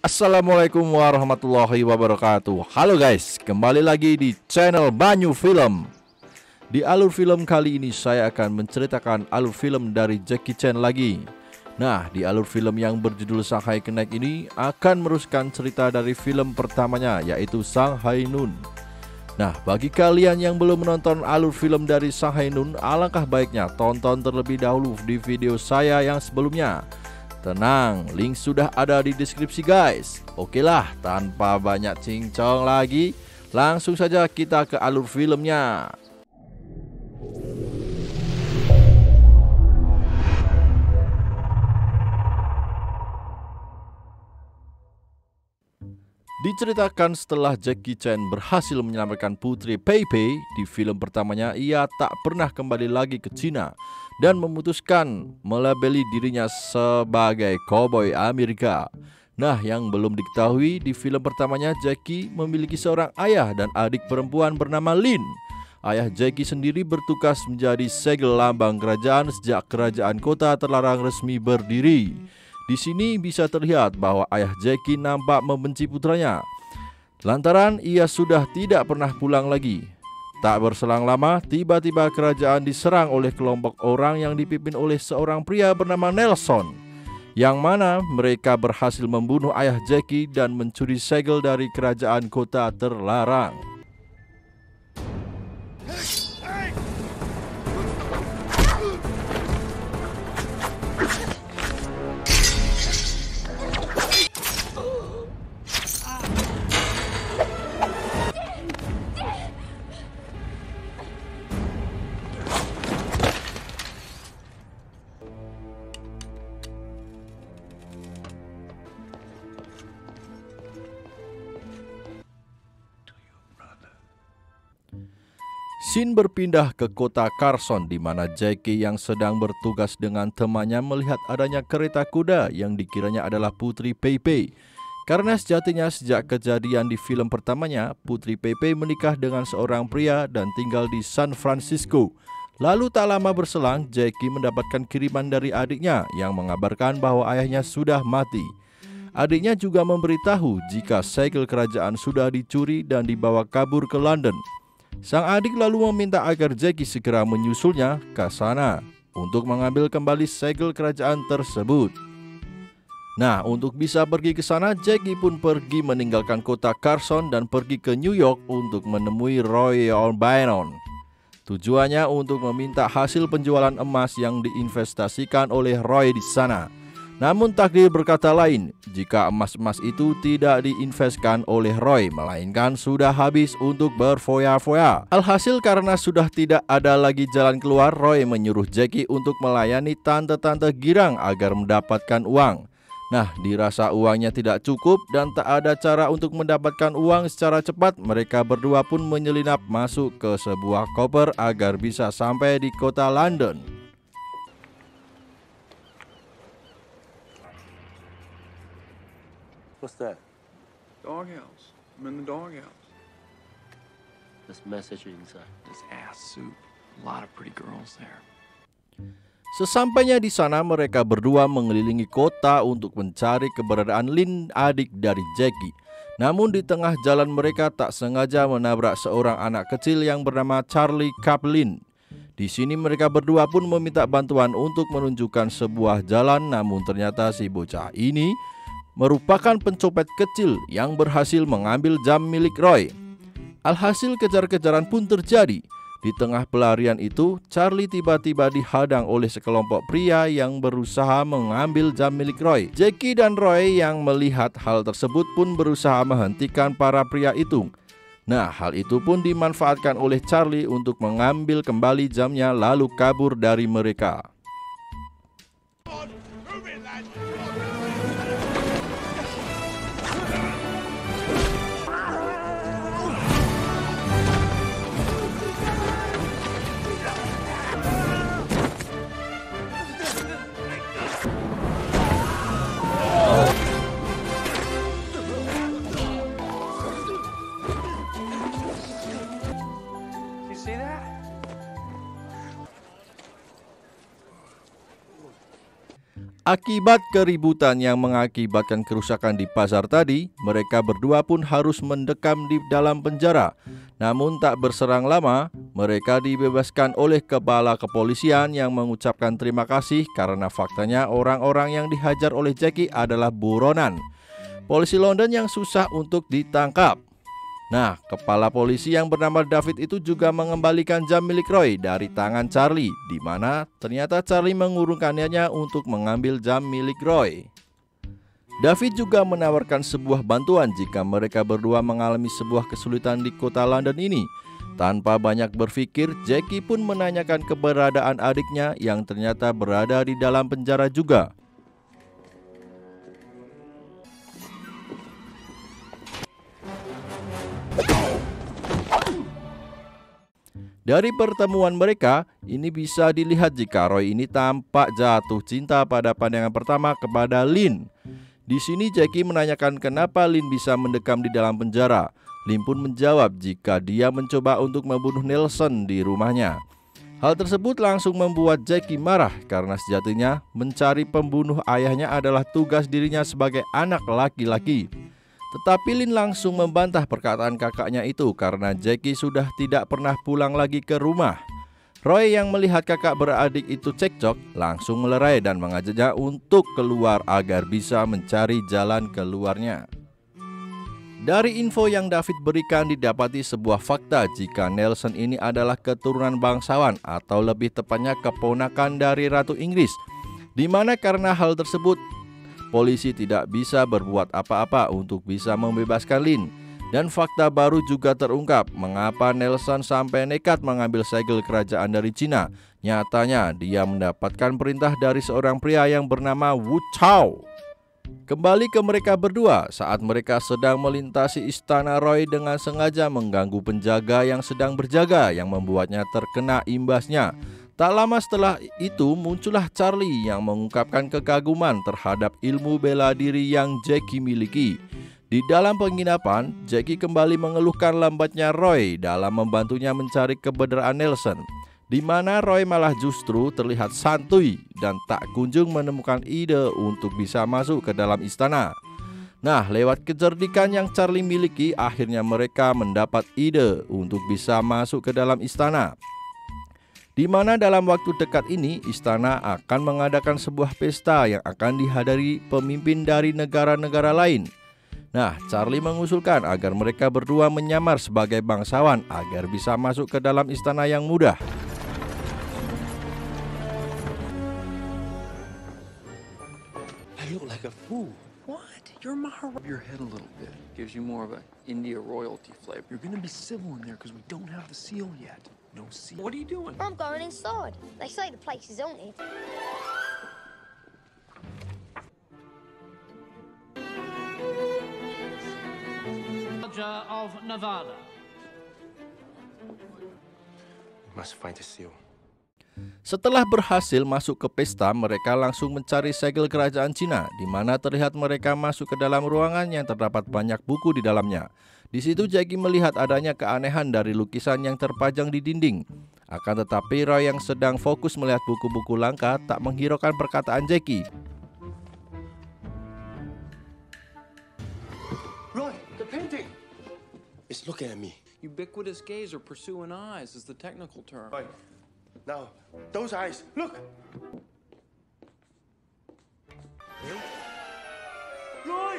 Assalamualaikum warahmatullahi wabarakatuh. Halo guys, kembali lagi di channel Banyu Film. Di alur film kali ini saya akan menceritakan alur film dari Jackie Chan lagi. Nah, di alur film yang berjudul Shanghai Knight ini akan meneruskan cerita dari film pertamanya, yaitu Shanghai Noon. Nah, bagi kalian yang belum menonton alur film dari Shanghai Noon, alangkah baiknya tonton terlebih dahulu di video saya yang sebelumnya. Tenang, link sudah ada di deskripsi guys. Oke lah, tanpa banyak cincong lagi, langsung saja kita ke alur filmnya. Diceritakan setelah Jackie Chan berhasil menyelamatkan putri Pei Pei, di film pertamanya ia tak pernah kembali lagi ke Cina dan memutuskan melabeli dirinya sebagai koboi Amerika. Nah, yang belum diketahui, di film pertamanya Jackie memiliki seorang ayah dan adik perempuan bernama Lin. Ayah Jackie sendiri bertugas menjadi segel lambang kerajaan sejak kerajaan kota terlarang resmi berdiri. Di sini bisa terlihat bahwa ayah Jackie nampak membenci putranya lantaran ia sudah tidak pernah pulang lagi. Tak berselang lama, tiba-tiba kerajaan diserang oleh kelompok orang yang dipimpin oleh seorang pria bernama Nelson, yang mana mereka berhasil membunuh ayah Jackie dan mencuri segel dari kerajaan kota terlarang. Scene berpindah ke kota Carson, di mana Jackie yang sedang bertugas dengan temannya melihat adanya kereta kuda yang dikiranya adalah putri Pei Pei. Karena sejatinya sejak kejadian di film pertamanya, putri Pei Pei menikah dengan seorang pria dan tinggal di San Francisco. Lalu tak lama berselang, Jackie mendapatkan kiriman dari adiknya yang mengabarkan bahwa ayahnya sudah mati. Adiknya juga memberitahu jika segel kerajaan sudah dicuri dan dibawa kabur ke London. Sang adik lalu meminta agar Jackie segera menyusulnya ke sana untuk mengambil kembali segel kerajaan tersebut. Nah, untuk bisa pergi ke sana, Jackie pun pergi meninggalkan kota Carson dan pergi ke New York untuk menemui Roy O'Bannon. Tujuannya untuk meminta hasil penjualan emas yang diinvestasikan oleh Roy di sana. Namun takdir berkata lain, jika emas-emas itu tidak diinvestkan oleh Roy, melainkan sudah habis untuk berfoya-foya. Alhasil karena sudah tidak ada lagi jalan keluar, Roy menyuruh Jackie untuk melayani tante-tante girang agar mendapatkan uang. Nah, dirasa uangnya tidak cukup dan tak ada cara untuk mendapatkan uang secara cepat, mereka berdua pun menyelinap masuk ke sebuah koper agar bisa sampai di kota London. What's that? Doghouse. I'm in the doghouse. This message inside. This ass soup. A lot of pretty girls there. Sesampainya di sana, mereka berdua mengelilingi kota untuk mencari keberadaan Lin, adik dari Jackie. Namun di tengah jalan mereka tak sengaja menabrak seorang anak kecil yang bernama Charlie Chaplin. Di sini mereka berdua pun meminta bantuan untuk menunjukkan sebuah jalan, namun ternyata si bocah ini merupakan pencopet kecil yang berhasil mengambil jam milik Roy. Alhasil kejar-kejaran pun terjadi. Di tengah pelarian itu, Charlie tiba-tiba dihadang oleh sekelompok pria yang berusaha mengambil jam milik Roy. Jackie dan Roy yang melihat hal tersebut pun berusaha menghentikan para pria itu. Nah, hal itu pun dimanfaatkan oleh Charlie untuk mengambil kembali jamnya lalu kabur dari mereka. You see that? Akibat keributan yang mengakibatkan kerusakan di pasar tadi, mereka berdua pun harus mendekam di dalam penjara. Namun tak berserang lama, mereka dibebaskan oleh kepala kepolisian yang mengucapkan terima kasih karena faktanya orang-orang yang dihajar oleh Jackie adalah buronan polisi London yang susah untuk ditangkap. Nah, kepala polisi yang bernama David itu juga mengembalikan jam milik Roy dari tangan Charlie, di mana ternyata Charlie mengurungkannya untuk mengambil jam milik Roy. David juga menawarkan sebuah bantuan jika mereka berdua mengalami sebuah kesulitan di kota London ini. Tanpa banyak berpikir, Jackie pun menanyakan keberadaan adiknya yang ternyata berada di dalam penjara juga. Dari pertemuan mereka, ini bisa dilihat jika Roy ini tampak jatuh cinta pada pandangan pertama kepada Lynn. Di sini Jackie menanyakan kenapa Lynn bisa mendekam di dalam penjara. Lynn pun menjawab jika dia mencoba untuk membunuh Nelson di rumahnya. Hal tersebut langsung membuat Jackie marah karena sejatinya mencari pembunuh ayahnya adalah tugas dirinya sebagai anak laki-laki. Tetapi Lynn langsung membantah perkataan kakaknya itu karena Jackie sudah tidak pernah pulang lagi ke rumah. Roy yang melihat kakak beradik itu cekcok langsung melerai dan mengajaknya untuk keluar agar bisa mencari jalan keluarnya. Dari info yang David berikan didapati sebuah fakta jika Nelson ini adalah keturunan bangsawan atau lebih tepatnya keponakan dari Ratu Inggris, di mana karena hal tersebut polisi tidak bisa berbuat apa-apa untuk bisa membebaskan Lynn. Dan fakta baru juga terungkap mengapa Nelson sampai nekat mengambil segel kerajaan dari Cina. Nyatanya dia mendapatkan perintah dari seorang pria yang bernama Wu Chao. Kembali ke mereka berdua, saat mereka sedang melintasi istana, Roy dengan sengaja mengganggu penjaga yang sedang berjaga yang membuatnya terkena imbasnya. Tak lama setelah itu muncullah Charlie yang mengungkapkan kekaguman terhadap ilmu bela diri yang Jackie miliki. Di dalam penginapan, Jackie kembali mengeluhkan lambatnya Roy dalam membantunya mencari keberadaan Nelson, di mana Roy malah justru terlihat santuy dan tak kunjung menemukan ide untuk bisa masuk ke dalam istana. Nah, lewat kecerdikan yang Charlie miliki, akhirnya mereka mendapat ide untuk bisa masuk ke dalam istana, di mana dalam waktu dekat ini istana akan mengadakan sebuah pesta yang akan dihadiri pemimpin dari negara-negara lain. Nah, Charlie mengusulkan agar mereka berdua menyamar sebagai bangsawan agar bisa masuk ke dalam istana yang mudah. I look like a fool. What? You're Maharaja. Your head a little bit. Gives you more of a India royalty flavor. You're gonna be civil in there because we don't have the seal yet. No seal. What are you doing? I'm going inside. They say the place is haunted. Of Nevada. Must find a seal. Setelah berhasil masuk ke pesta, mereka langsung mencari segel kerajaan Cina, di mana terlihat mereka masuk ke dalam ruangan yang terdapat banyak buku di dalamnya. Di situ Jackie melihat adanya keanehan dari lukisan yang terpajang di dinding. Akan tetapi Roy yang sedang fokus melihat buku-buku langka tak menghiraukan perkataan Jackie. Roy, the painting! It's looking at me. Ubiquitous gaze or pursuing eyes is the technical term. Roy, now, those eyes, look! Roy!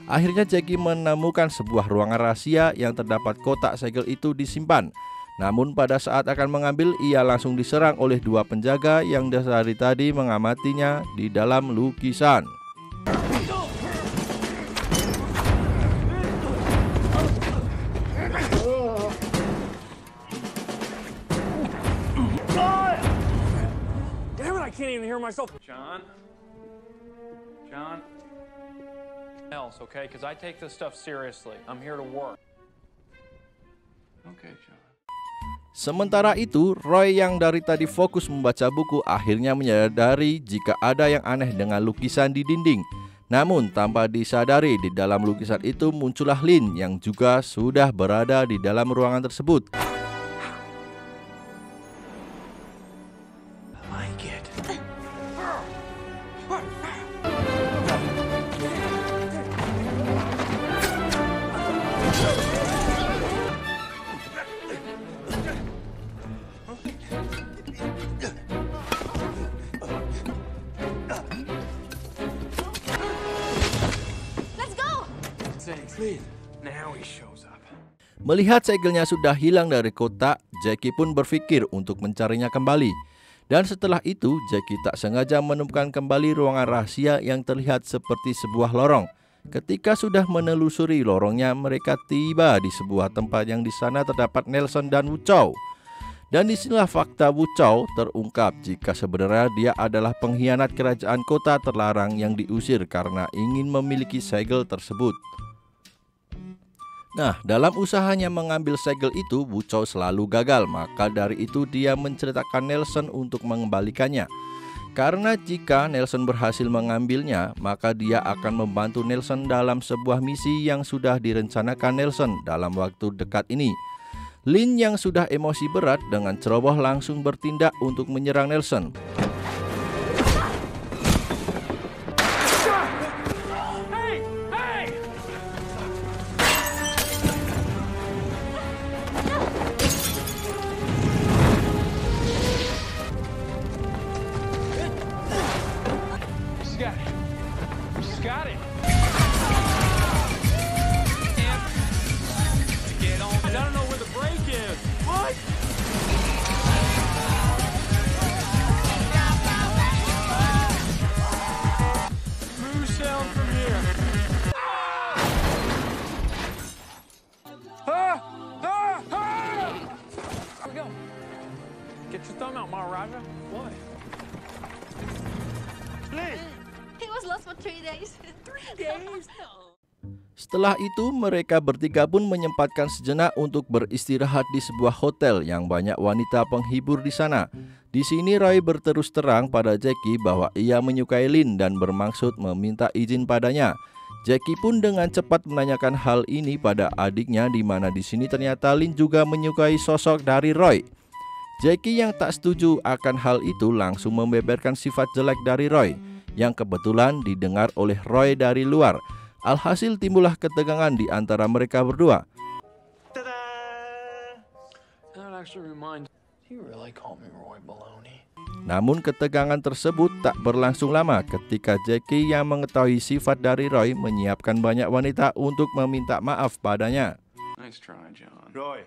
Akhirnya Jackie menemukan sebuah ruangan rahasia yang terdapat kotak segel itu disimpan. Namun pada saat akan mengambil, ia langsung diserang oleh dua penjaga yang dari tadi mengamatinya di dalam lukisan. Damn it, I can't even hear myself. John? Else, okay? Because I take this stuff seriously. I'm here to work. Okay, John. Sementara itu, Roy yang dari tadi fokus membaca buku akhirnya menyadari jika ada yang aneh dengan lukisan di dinding. Namun tanpa disadari, di dalam lukisan itu muncullah Lynn yang juga sudah berada di dalam ruangan tersebut. Flynn. Now he shows up. Melihat segelnya sudah hilang dari kotak, Jackie pun berpikir untuk mencarinya kembali. Dan setelah itu, Jackie tak sengaja menemukan kembali ruangan rahasia yang terlihat seperti sebuah lorong. Ketika sudah menelusuri lorongnya, mereka tiba di sebuah tempat yang di sana terdapat Nelson dan Wu Chow. Dan disinilah fakta Wu Chow terungkap jika sebenarnya dia adalah pengkhianat kerajaan kota terlarang yang diusir karena ingin memiliki segel tersebut. Nah, dalam usahanya mengambil segel itu, Wu Chow selalu gagal. Maka dari itu dia menceritakan Nelson untuk mengembalikannya. Karena jika Nelson berhasil mengambilnya, maka dia akan membantu Nelson dalam sebuah misi yang sudah direncanakan Nelson dalam waktu dekat ini. Lin yang sudah emosi berat dengan ceroboh langsung bertindak untuk menyerang Nelson. Got it. Get on. I don't know where the break is. What? Smooth sound from here. Here we go. Get your thumb out, Maharaja. What? Please. He was lost for 3 days. 3 days? Setelah itu mereka bertiga pun menyempatkan sejenak untuk beristirahat di sebuah hotel yang banyak wanita penghibur di sana. Di sini Roy berterus terang pada Jackie bahwa ia menyukai Lin dan bermaksud meminta izin padanya. Jackie pun dengan cepat menanyakan hal ini pada adiknya, di mana di sini ternyata Lin juga menyukai sosok dari Roy. Jackie yang tak setuju akan hal itu langsung membeberkan sifat jelek dari Roy yang kebetulan didengar oleh Roy dari luar. Alhasil timbullah ketegangan di antara mereka berdua. That actually reminds. You really call me Roy Baloney? Namun ketegangan tersebut tak berlangsung lama ketika Jackie yang mengetahui sifat dari Roy menyiapkan banyak wanita untuk meminta maaf padanya. Nice try, John. Roy.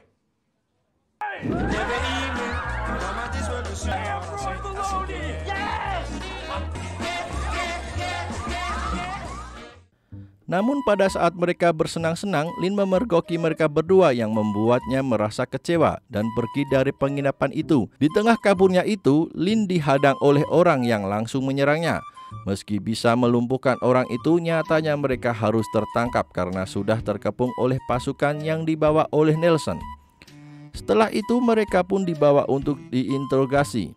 Namun pada saat mereka bersenang-senang, Lin memergoki mereka berdua yang membuatnya merasa kecewa dan pergi dari penginapan itu. Di tengah kaburnya itu, Lin dihadang oleh orang yang langsung menyerangnya. Meski bisa melumpuhkan orang itu, nyatanya mereka harus tertangkap karena sudah terkepung oleh pasukan yang dibawa oleh Nelson. Setelah itu mereka pun dibawa untuk diinterogasi.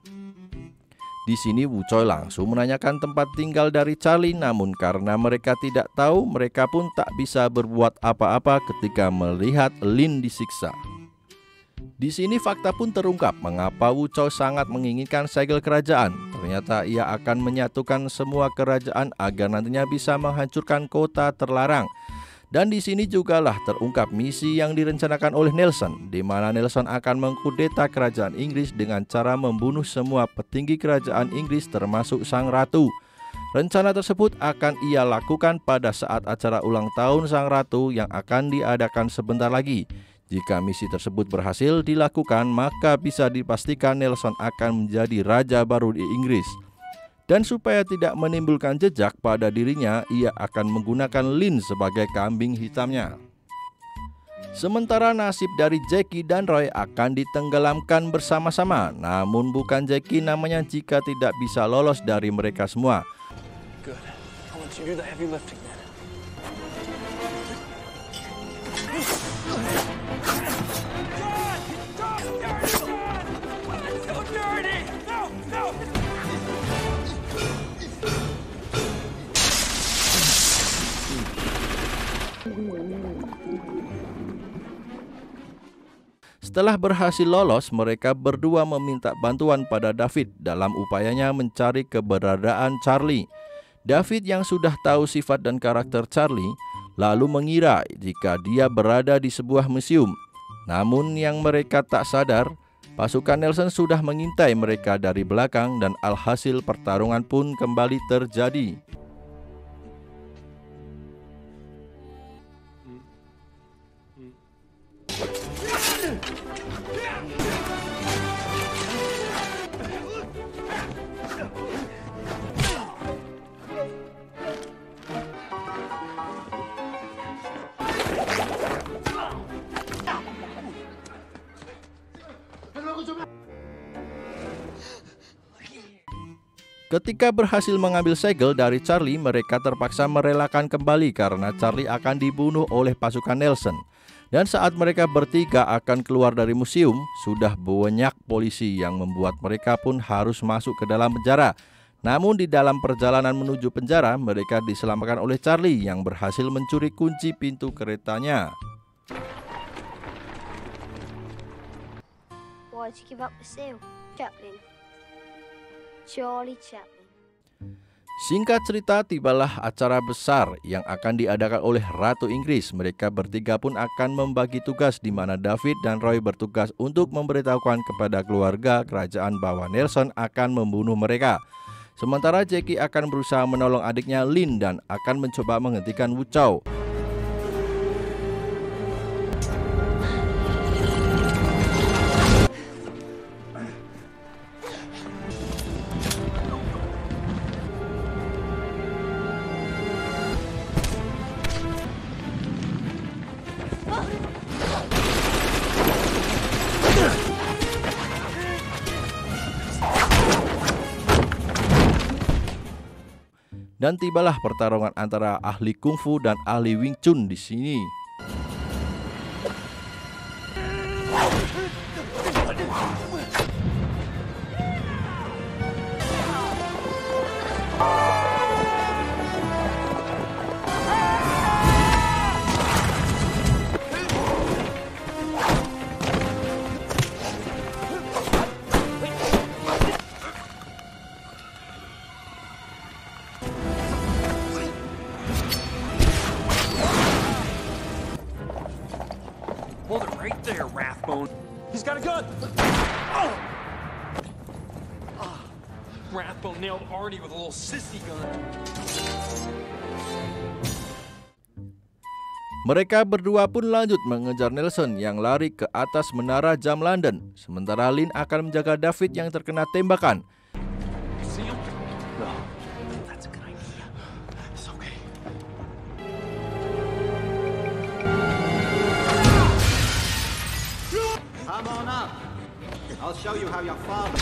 Di sini Wu Chow langsung menanyakan tempat tinggal dari Charlie, namun karena mereka tidak tahu, mereka pun tak bisa berbuat apa-apa ketika melihat Lin disiksa. Di sini fakta pun terungkap mengapa Wu Chow sangat menginginkan segel kerajaan. Ternyata ia akan menyatukan semua kerajaan agar nantinya bisa menghancurkan kota terlarang. Dan di sini jugalah terungkap misi yang direncanakan oleh Nelson, di mana Nelson akan mengkudeta kerajaan Inggris dengan cara membunuh semua petinggi kerajaan Inggris termasuk sang ratu. Rencana tersebut akan ia lakukan pada saat acara ulang tahun sang ratu yang akan diadakan sebentar lagi. Jika misi tersebut berhasil dilakukan, maka bisa dipastikan Nelson akan menjadi raja baru di Inggris. Dan supaya tidak menimbulkan jejak pada dirinya, ia akan menggunakan Lin sebagai kambing hitamnya. Sementara nasib dari Jackie dan Roy akan ditenggelamkan bersama-sama. Namun bukan Jackie namanya jika tidak bisa lolos dari mereka semua. Good. I'll let you do the heavy lifting then. Setelah berhasil lolos, mereka berdua meminta bantuan pada David dalam upayanya mencari keberadaan Charlie. David yang sudah tahu sifat dan karakter Charlie, lalu mengira jika dia berada di sebuah museum. Namun yang mereka tak sadar, pasukan Nelson sudah mengintai mereka dari belakang dan alhasil pertarungan pun kembali terjadi. Ketika berhasil mengambil segel dari Charlie, mereka terpaksa merelakan kembali karena Charlie akan dibunuh oleh pasukan Nelson. Dan saat mereka bertiga akan keluar dari museum, sudah banyak polisi yang membuat mereka pun harus masuk ke dalam penjara. Namun di dalam perjalanan menuju penjara, mereka diselamatkan oleh Charlie yang berhasil mencuri kunci pintu keretanya. Why'd you give up the seal, Chaplin? Charlie Chaplin. Singkat cerita, tibalah acara besar yang akan diadakan oleh Ratu Inggris. Mereka bertiga pun akan membagi tugas di mana David dan Roy bertugas untuk memberitahukan kepada keluarga kerajaan bahwa Nelson akan membunuh mereka. Sementara Jackie akan berusaha menolong adiknya Lin dan akan mencoba menghentikan Wu Chow. Dan tibalah pertarungan antara ahli kungfu dan ahli Wing Chun di sini. Hold it right there, Rathbone. He's got a gun! Rathbone nailed Artie with a little sissy gun. Mereka berdua pun lanjut mengejar Nelson yang lari ke atas menara jam London. Sementara Lin akan menjaga David yang terkena tembakan. See him? No. That's a good idea. It's okay. Come on up. I'll show you how your father.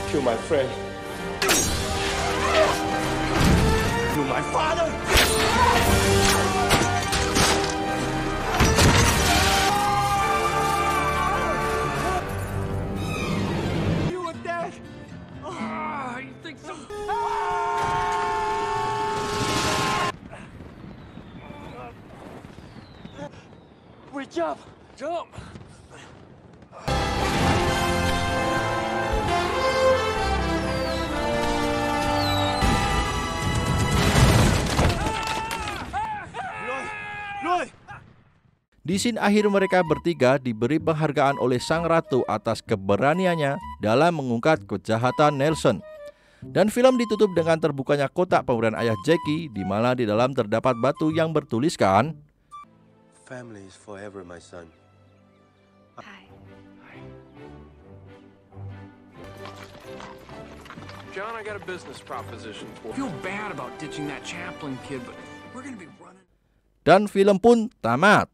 Kill my friend. You my father? You were dead. You think so? Reach up. Jump. Di scene akhir mereka bertiga diberi penghargaan oleh sang ratu atas keberaniannya dalam mengungkap kejahatan Nelson. Dan film ditutup dengan terbukanya kotak pemberian ayah Jackie, di mana di dalam terdapat batu yang bertuliskan, Family is forever, my son. Hi. John, I got a business proposition for you. I feel bad about ditching that Chaplin kid, but we're gonna be running. Dan film pun tamat.